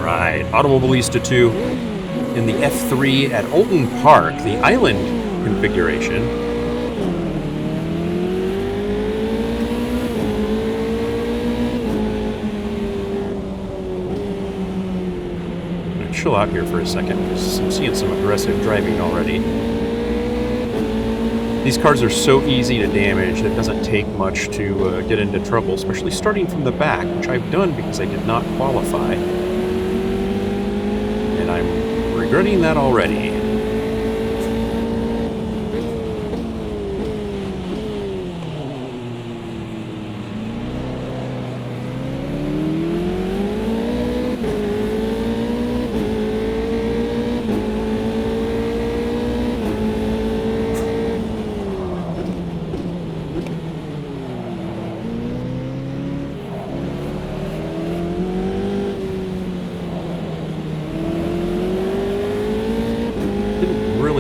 Alright, Automobilista 2 in the F3 at Oulton Park, the island configuration. I'm going to chill out here for a second because I'm seeing some aggressive driving already. These cars are so easy to damage that it doesn't take much to get into trouble, especially starting from the back, which I've done because I did not qualify. And I'm regretting that already.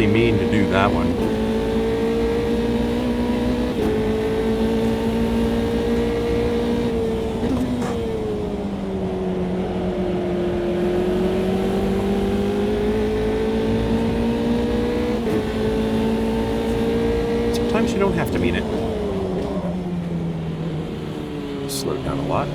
Mean to do that one. Sometimes you don't have to mean it. Slow down a lot.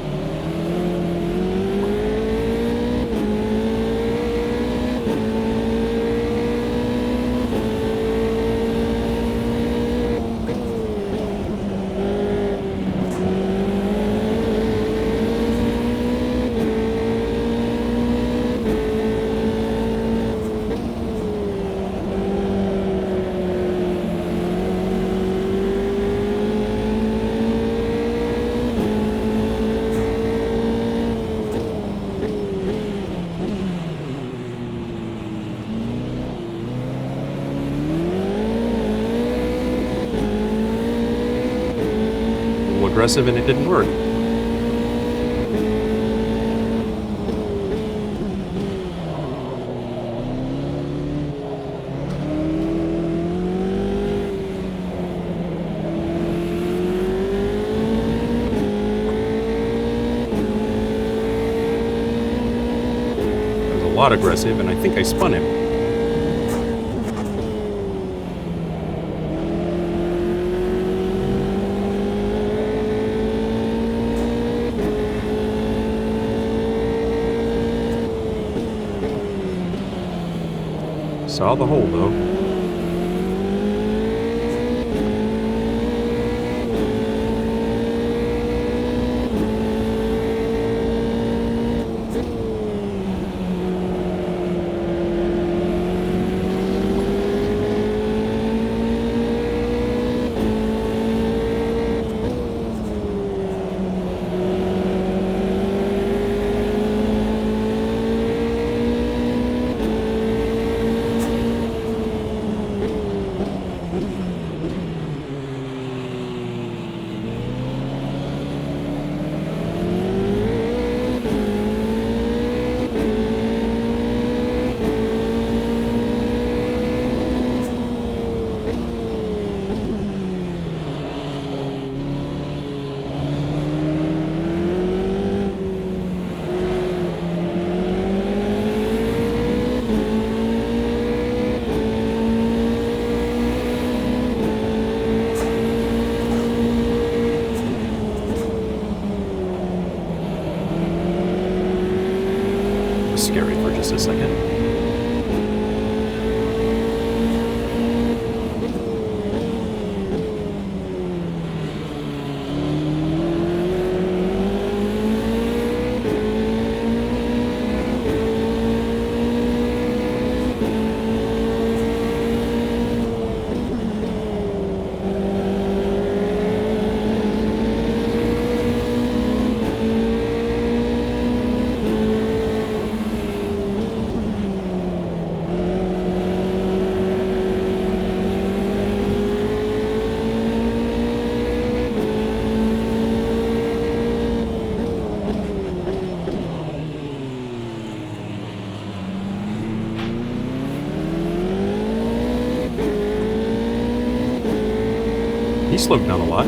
Aggressive and it didn't work. That was a lot aggressive and I think I spun him. Saw the hole, though. Scary for just a second. He slowed down a lot.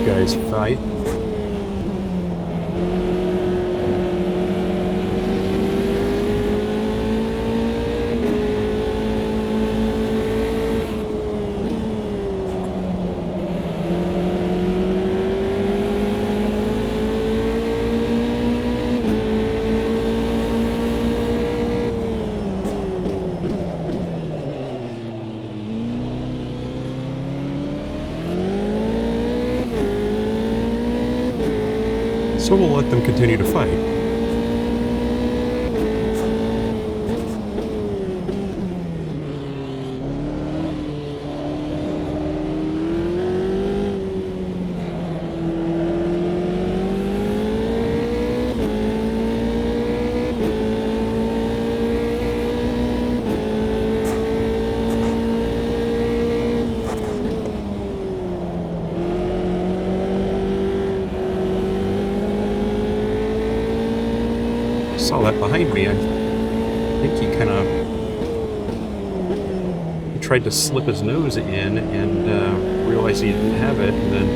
guys fight. So we'll let them continue to fight. Saw that behind me. I think he kind of tried to slip his nose in and realized he didn't have it, and then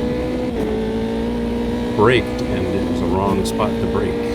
braked, and it was the wrong spot to brake.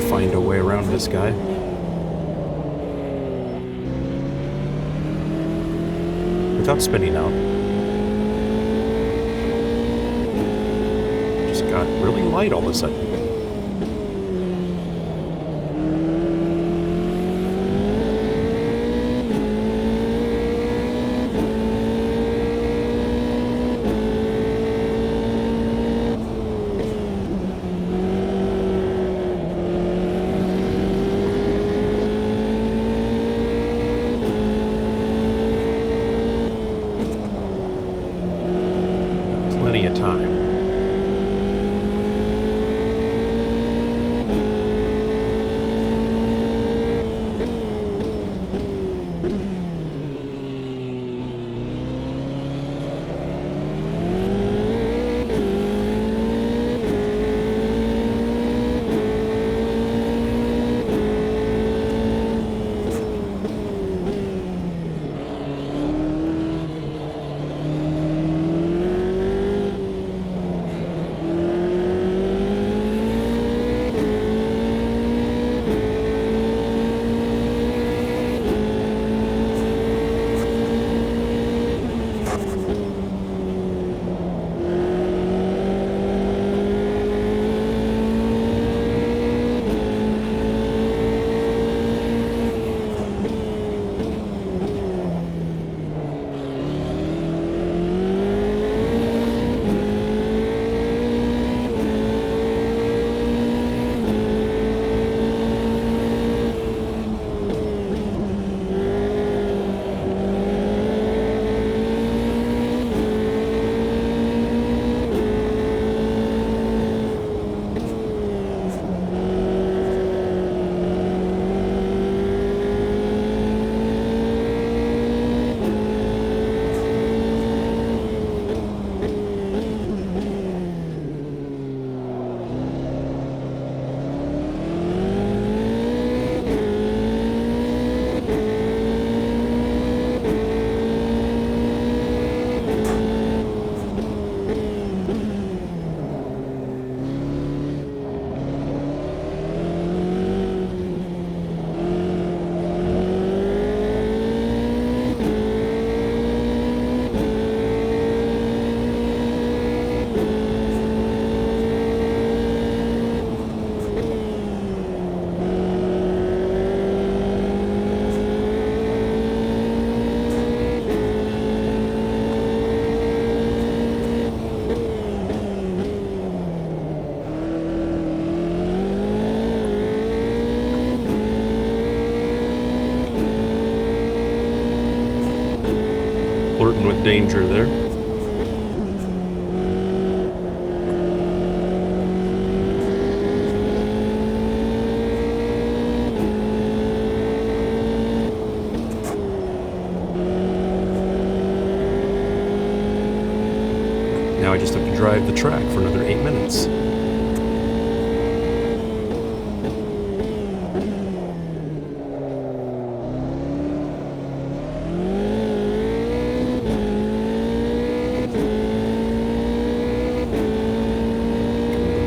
Find a way around this guy. Without spinning out. Just got really light all of a sudden. Plenty of time. flirting with danger there. Now I just have to drive the track for another 8 minutes.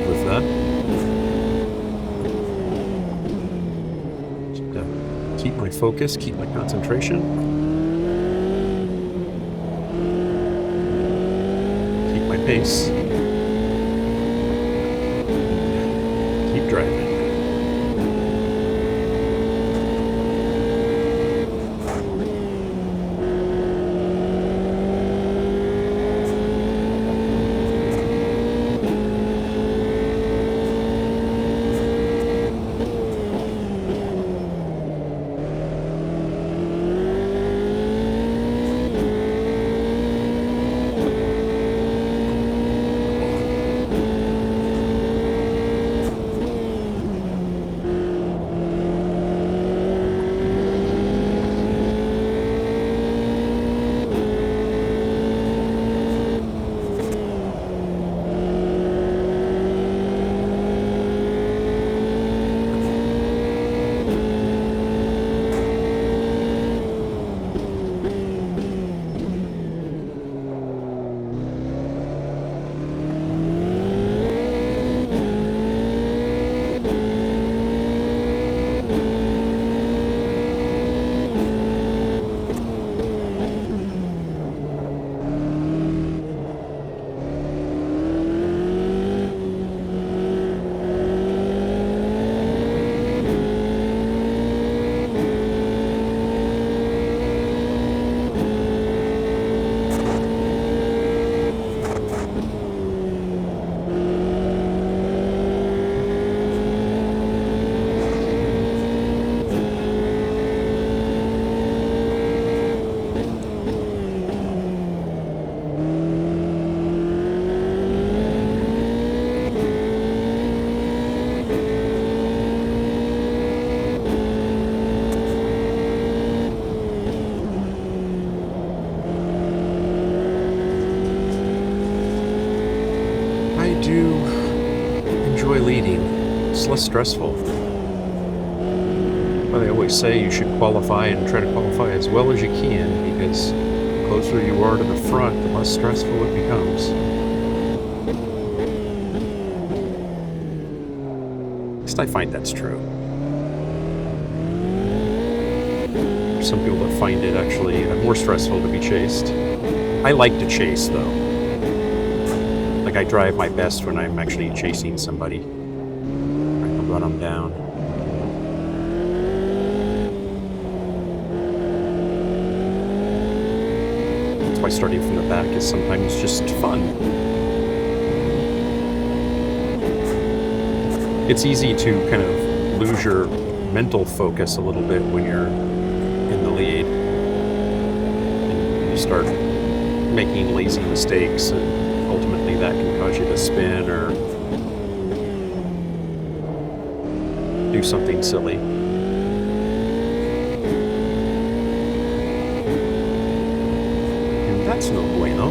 With that. Just, keep my focus, keep my concentration. Pace. Keep driving. do enjoy leading. It's less stressful. But I always say you should qualify and try to qualify as well as you can, because the closer you are to the front, the less stressful it becomes. At least I find that's true. There's some people that find it actually more stressful to be chased. I like to chase, though. Like, I drive my best when I'm actually chasing somebody. I can run them down. That's why starting from the back is sometimes just fun. It's easy to kind of lose your mental focus a little bit when you're in the lead. And you start making lazy mistakes, and ultimately that can cause you to spin or do something silly. And that's no bueno.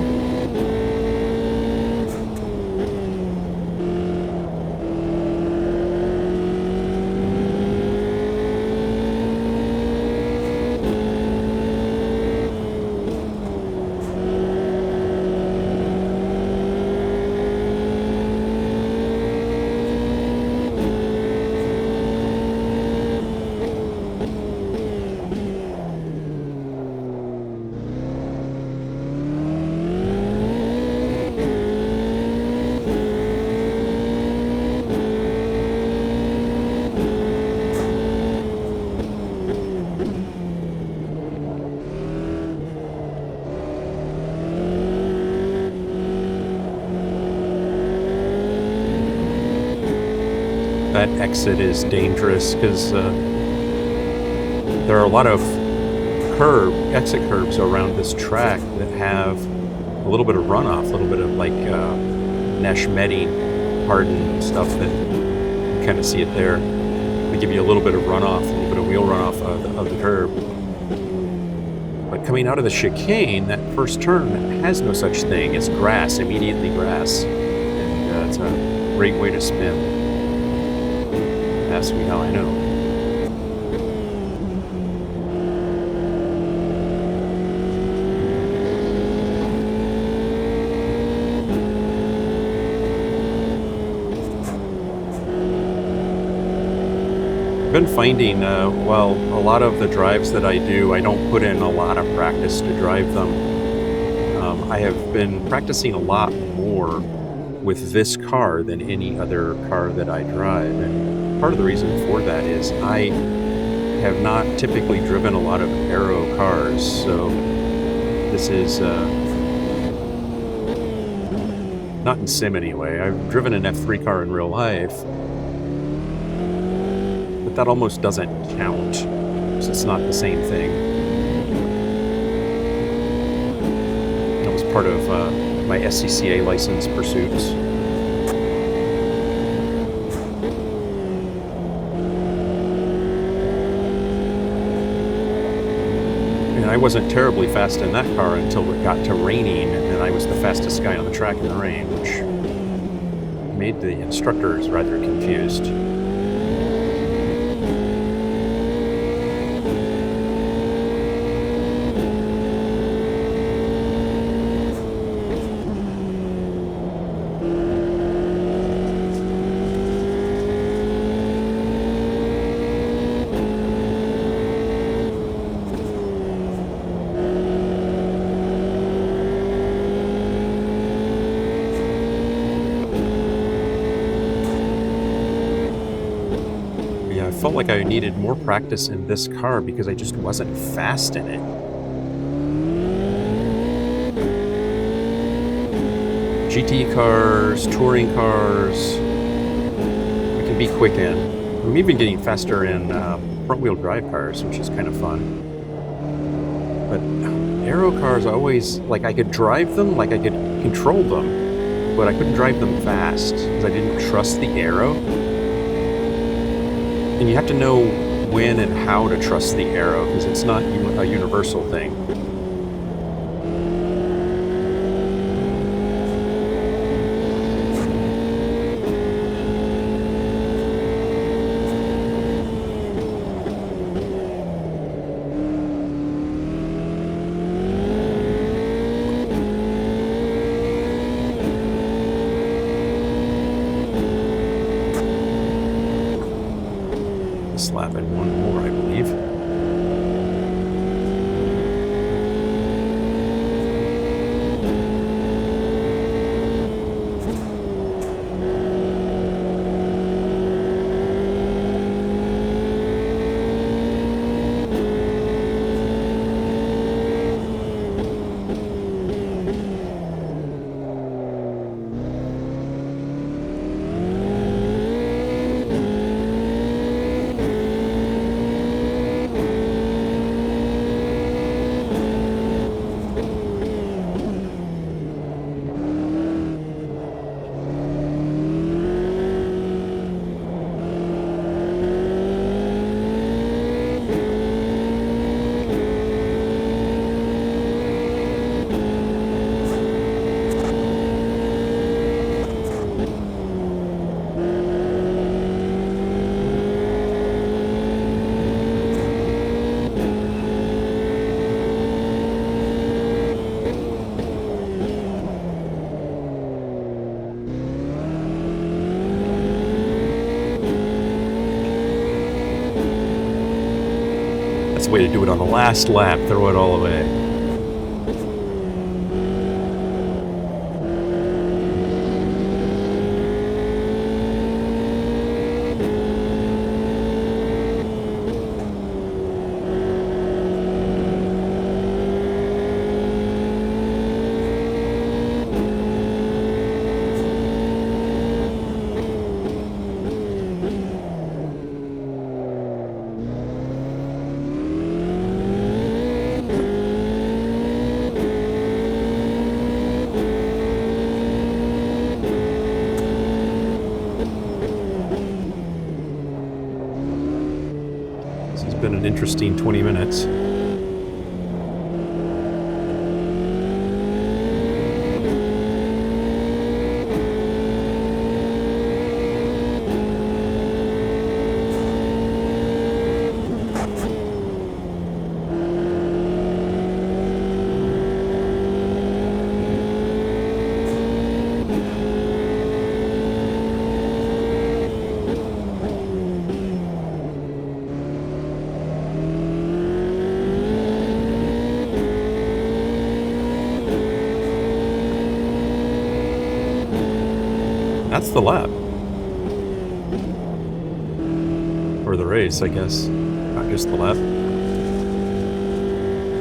That exit is dangerous because there are a lot of exit curbs around this track that have a little bit of runoff, a little bit of like mesh netting, hardened stuff that you kind of see it there. They give you a little bit of runoff, a little bit of wheel runoff of the curb. But coming out of the chicane, that first turn has no such thing. It's grass, immediately grass. And it's a great way to spin. Ask me how I know. I've been finding, well, a lot of the drives that I do, I don't put in a lot of practice to drive them. I have been practicing a lot more with this car than any other car that I drive. And part of the reason for that is I have not typically driven a lot of aero cars. So this is not in sim anyway. I've driven an F3 car in real life. But that almost doesn't count, so it's not the same thing. That was part of my SCCA license pursuits. And I wasn't terribly fast in that car until it got to raining, and then I was the fastest guy on the track in the rain, which made the instructors rather confused. I felt like I needed more practice in this car because I just wasn't fast in it. GT cars, touring cars, I can be quick in. I'm even getting faster in front-wheel drive cars, which is kind of fun. But aero cars, I always, like, I could drive them, like I could control them, but I couldn't drive them fast because I didn't trust the aero. And you have to know when and how to trust the aero because it's not a universal thing. Slap in one more, I believe. That's the way to do it on the last lap, throw it all away. been an interesting 20 minutes. That's the lap. Or the race, I guess. Not just the lap.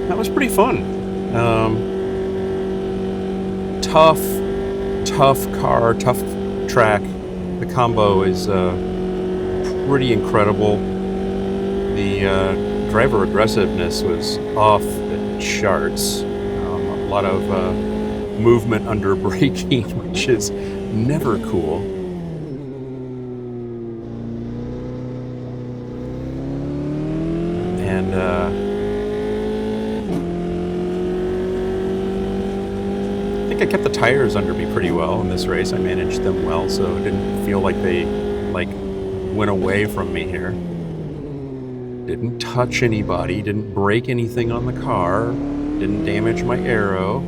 That was pretty fun. Tough car, tough track. The combo is pretty incredible. The driver aggressiveness was off the charts. A lot of movement under braking, which is never cool. And I think I kept the tires under me pretty well in this race. I managed them well, so it didn't feel like they went away from me here. Didn't touch anybody, didn't break anything on the car, didn't damage my aero.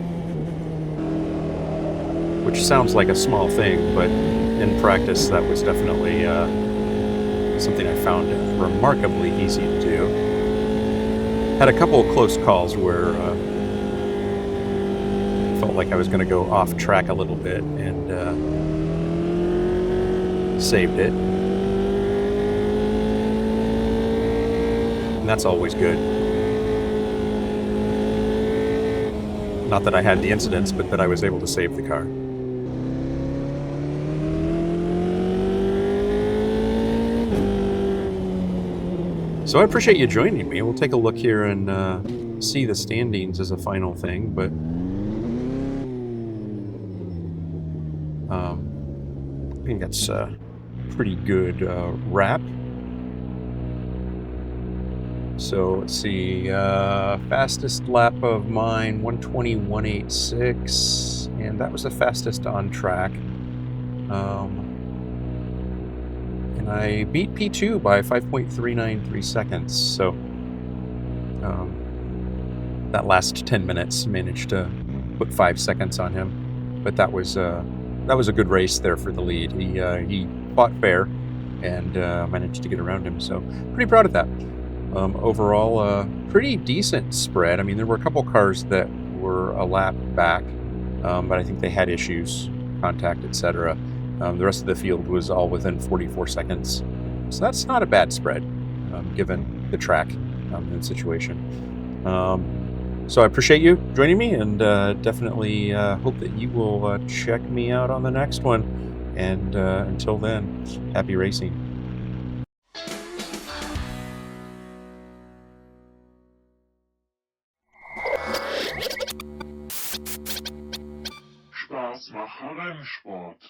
Which sounds like a small thing, but in practice that was definitely something I found remarkably easy to do. Had a couple of close calls where I felt like I was going to go off track a little bit and saved it. And that's always good. Not that I had the incidents, but that I was able to save the car. So I appreciate you joining me. We'll take a look here and see the standings as a final thing, but I think that's a pretty good wrap. So let's see, fastest lap of mine, 1:20.186, and that was the fastest on track. And I beat P2 by 5.393 seconds. So that last 10 minutes managed to put 5 seconds on him, but that was a good race there for the lead. He fought fair and managed to get around him. So pretty proud of that. Overall, pretty decent spread. I mean, there were a couple cars that were a lap back, but I think they had issues, contact, etc. The rest of the field was all within 44 seconds. So that's not a bad spread, given the track and the situation. So I appreciate you joining me, and definitely hope that you will check me out on the next one. And until then, happy racing. Spaß mache Rennsport.